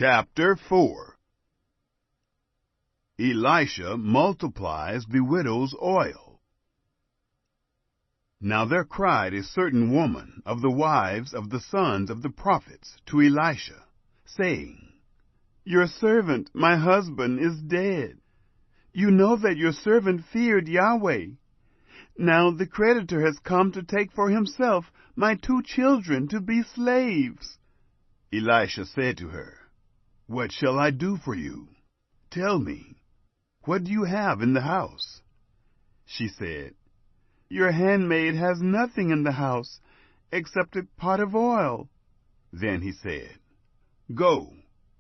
Chapter 4. Elisha multiplies the widow's oil. Now there cried a certain woman of the wives of the sons of the prophets to Elisha, saying, Your servant, my husband, is dead. You know that your servant feared Yahweh. Now the creditor has come to take for himself my 2 children to be slaves. Elisha said to her, What shall I do for you? Tell me, what do you have in the house? She said, Your handmaid has nothing in the house except a pot of oil. Then he said, Go,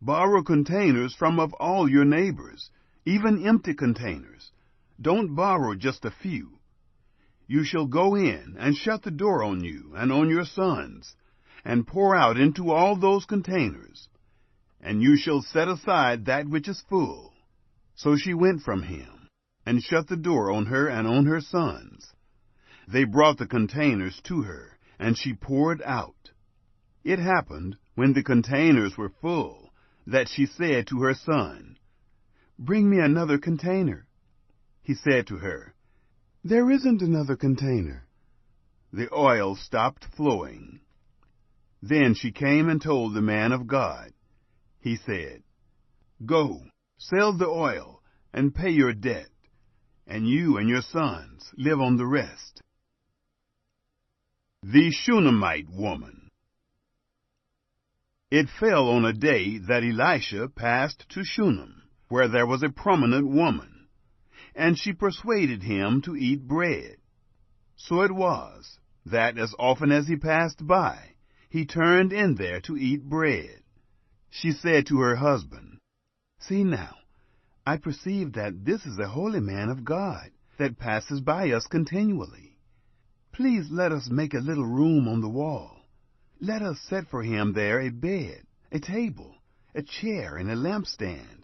borrow containers from of all your neighbors, even empty containers. Don't borrow just a few. You shall go in and shut the door on you and on your sons, and pour out into all those containers, and you shall set aside that which is full. So she went from him, and shut the door on her and on her sons. They brought the containers to her, and she poured out. It happened, when the containers were full, that she said to her son, Bring me another container. He said to her, There isn't another container. The oil stopped flowing. Then she came and told the man of God. He said, Go, sell the oil, and pay your debt, and you and your sons live on the rest. The Shunammite woman. It fell on a day that Elisha passed to Shunem, where there was a prominent woman, and she persuaded him to eat bread. So it was, that as often as he passed by, he turned in there to eat bread. She said to her husband, See now, I perceive that this is a holy man of God, that passes by us continually. Please let us make a little room on the wall. Let us set for him there a bed, a table, a chair, and a lampstand.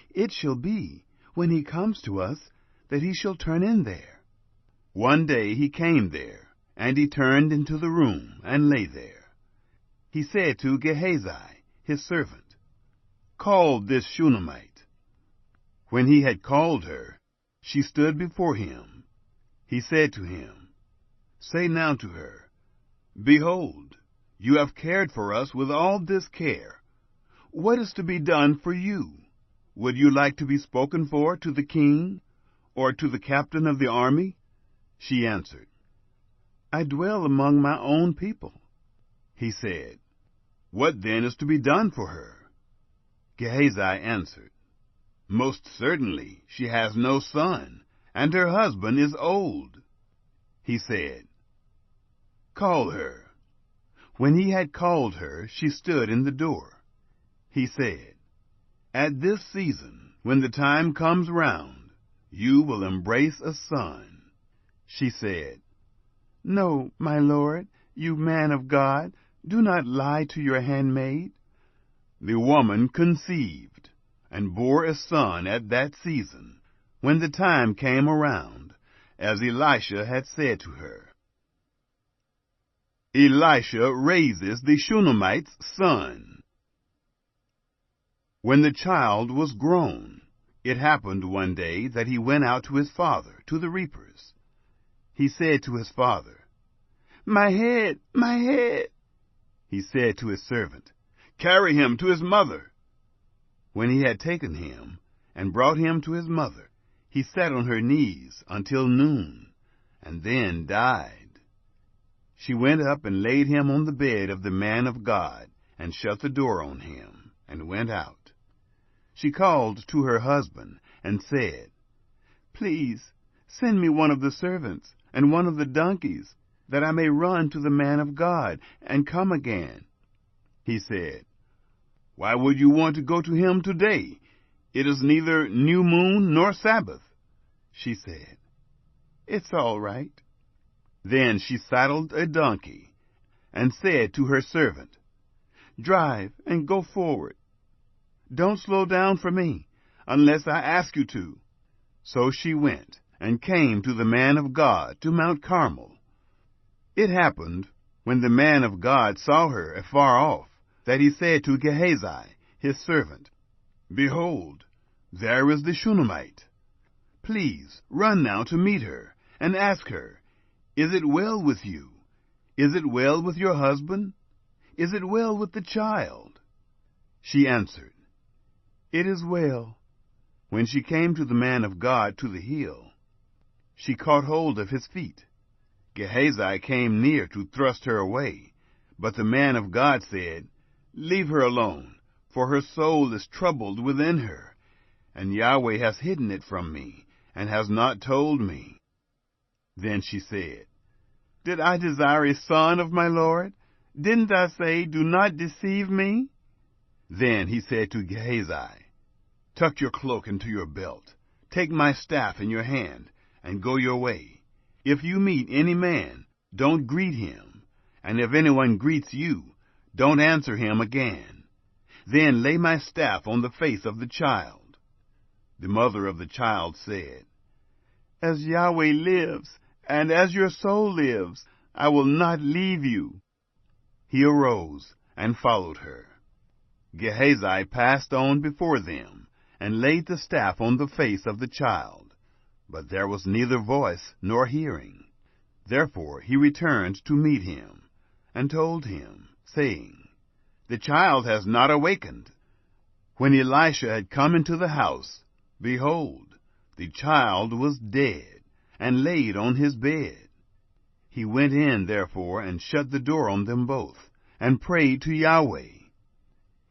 It shall be, when he comes to us, that he shall turn in there. One day he came there, and he turned into the room, and lay there. He said to Gehazi, his servant, Call this Shunammite. When he had called her, she stood before him. He said to him, Say now to her, Behold, you have cared for us with all this care. What is to be done for you? Would you like to be spoken for to the king, or to the captain of the army? She answered, I dwell among my own people. He said, What then is to be done for her? Gehazi answered, Most certainly she has no son, and her husband is old. He said, Call her. When he had called her, she stood in the door. He said, At this season, when the time comes round, you will embrace a son. She said, No, my lord, you man of God, do not lie to your handmaid. The woman conceived, and bore a son at that season, when the time came around, as Elisha had said to her. Elisha raises the Shunammite's son. When the child was grown, it happened one day that he went out to his father, to the reapers. He said to his father, My head, my head. He said to his servant, Carry him to his mother. When he had taken him and brought him to his mother, he sat on her knees until noon, and then died. She went up and laid him on the bed of the man of God, and shut the door on him, and went out. She called to her husband, and said, Please, send me one of the servants, and one of the donkeys, that I may run to the man of God, and come again. He said, Why would you want to go to him today? It is neither new moon nor Sabbath. She said, It's all right. Then she saddled a donkey, and said to her servant, Drive and go forward. Don't slow down for me, unless I ask you to. So she went, and came to the man of God to Mount Carmel. It happened, when the man of God saw her afar off, that he said to Gehazi, his servant, "Behold, there is the Shunammite. Please run now to meet her, and ask her, 'Is it well with you? Is it well with your husband? Is it well with the child?' She answered, 'It is well.' When she came to the man of God to the hill, she caught hold of his feet. Gehazi came near to thrust her away, but the man of God said, 'Leave her alone, for her soul is troubled within her, and Yahweh has hidden it from me, and has not told me.' Then she said, 'Did I desire a son of my Lord? Didn't I say, do not deceive me?' Then he said to Gehazi, 'Tuck your cloak into your belt, take my staff in your hand, and go your way. If you meet any man, don't greet him, and if anyone greets you, don't answer him again. Then lay my staff on the face of the child.' The mother of the child said, 'As Yahweh lives, and as your soul lives, I will not leave you.' He arose and followed her. Gehazi passed on before them, and laid the staff on the face of the child. But there was neither voice nor hearing. Therefore he returned to meet him, and told him, saying, 'The child has not awakened.' When Elisha had come into the house, behold, the child was dead, and laid on his bed. He went in, therefore, and shut the door on them both, and prayed to Yahweh.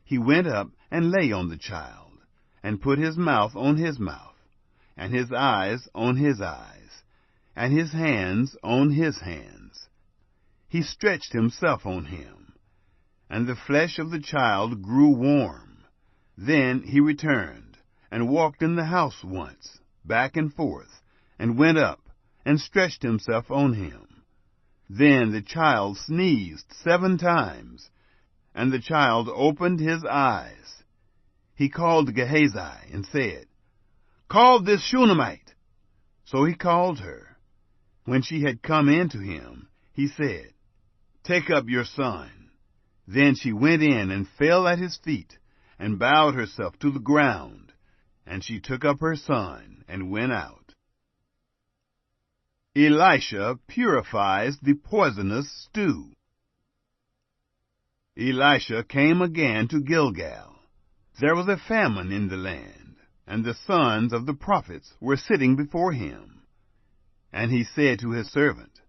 He went up and lay on the child, and put his mouth on his mouth, and his eyes on his eyes, and his hands on his hands. He stretched himself on him, and the flesh of the child grew warm. Then he returned, and walked in the house once, back and forth, and went up, and stretched himself on him. Then the child sneezed 7 times, and the child opened his eyes. He called Gehazi, and said, 'Call this Shunammite.' So he called her. When she had come in to him, he said, 'Take up your son.' Then she went in and fell at his feet, and bowed herself to the ground. And she took up her son, and went out. Elisha purifies the poisonous stew. Elisha came again to Gilgal. There was a famine in the land, and the sons of the prophets were sitting before him. And he said to his servant,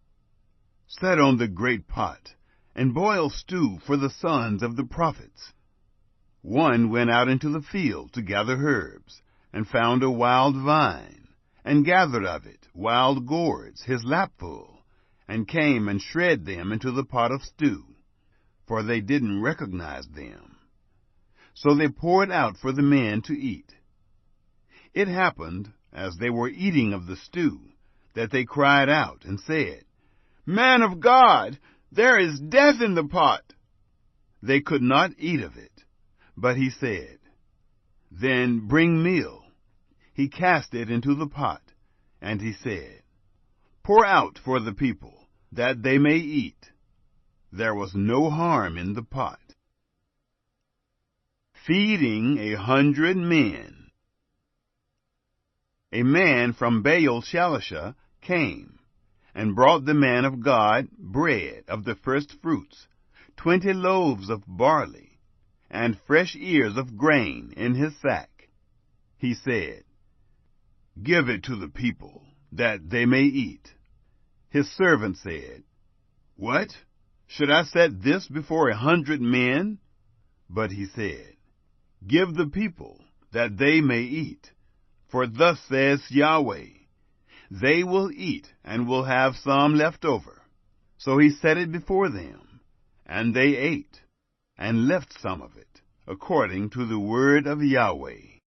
'Set on the great pot, and boil stew for the sons of the prophets.' One went out into the field to gather herbs, and found a wild vine, and gathered of it wild gourds his lapful, and came and shred them into the pot of stew, for they didn't recognize them. So they poured out for the men to eat. It happened, as they were eating of the stew, that they cried out and said, 'Man of God, there is death in the pot.' They could not eat of it. But he said, 'Then bring meal.' He cast it into the pot, and he said, 'Pour out for the people, that they may eat.' There was no harm in the pot. Feeding 100 men. A man from Baal-Shalisha came, and brought the man of God bread of the first fruits, 20 loaves of barley, and fresh ears of grain in his sack. He said, 'Give it to the people, that they may eat.' His servant said, 'What? Should I set this before 100 men? But he said, 'Give the people, that they may eat. For thus says Yahweh, they will eat, and will have some left over.' So he set it before them, and they ate, and left some of it, according to the word of Yahweh.